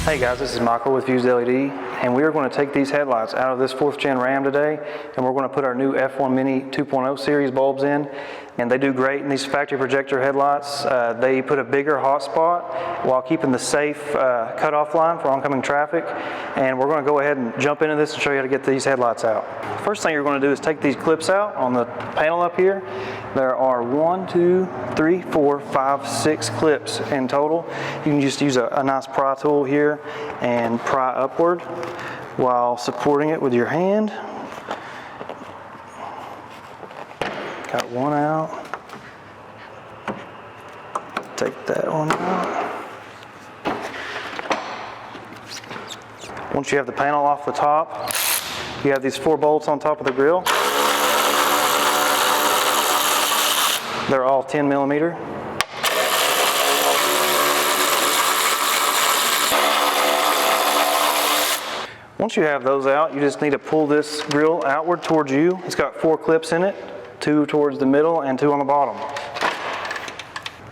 Hey guys, this is Michael with Fused LED, and we are going to take these headlights out of this 4th gen Ram today, and we're going to put our new F1 Mini 2.0 series bulbs in, and they do great in these factory projector headlights. They put a bigger hot spot while keeping the safe cutoff line for oncoming traffic, and we're going to go ahead and jump into this and show you how to get these headlights out. First thing you're going to do is take these clips out on the panel up here. There are 1, 2, 3, 4, 5, 6 clips in total. You can just use a nice pry tool here and pry upward while supporting it with your hand. Got one out. Take that one out. Once you have the panel off the top, you have these 4 bolts on top of the grill. They're all 10 millimeter. Once you have those out, you just need to pull this grill outward towards you. It's got 4 clips in it, 2 towards the middle and 2 on the bottom.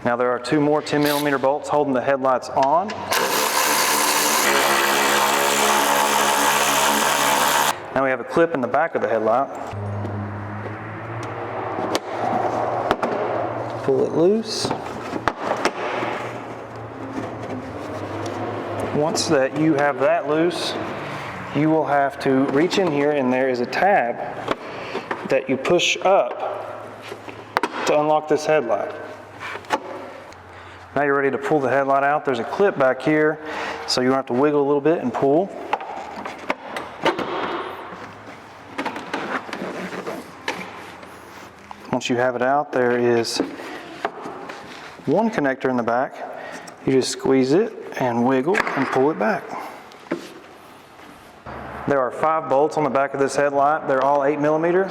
Now there are 2 more 10 millimeter bolts holding the headlights on. Now we have a clip in the back of the headlight. Pull it loose. Once that you have that loose, you will have to reach in here, and there is a tab that you push up to unlock this headlight. Now you're ready to pull the headlight out. There's a clip back here, so you're going to have to wiggle a little bit and pull. Once you have it out, there is one connector in the back. You just squeeze it and wiggle and pull it back. There are 5 bolts on the back of this headlight. They're all 8 millimeter.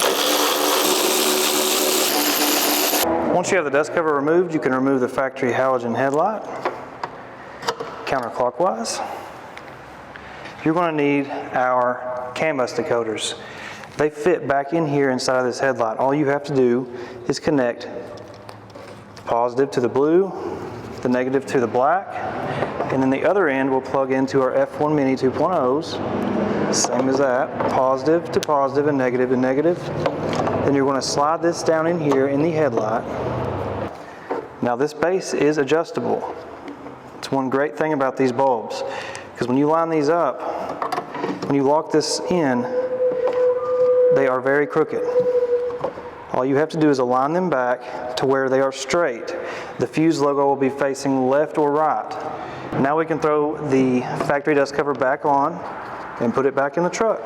Once you have the dust cover removed, you can remove the factory halogen headlight counterclockwise. You're going to need our CAN bus decoders. They fit back in here inside of this headlight. All you have to do is connect positive to the blue, the negative to the black, and then the other end will plug into our F1 Mini 2.0s. Same as that, positive to positive and negative to negative. Then you're going to slide this down in here in the headlight. Now this base is adjustable. It's one great thing about these bulbs, because when you line these up, when you lock this in, they are very crooked. All you have to do is align them back to where they are straight. The Fuse logo will be facing left or right. Now we can throw the factory dust cover back on and put it back in the truck.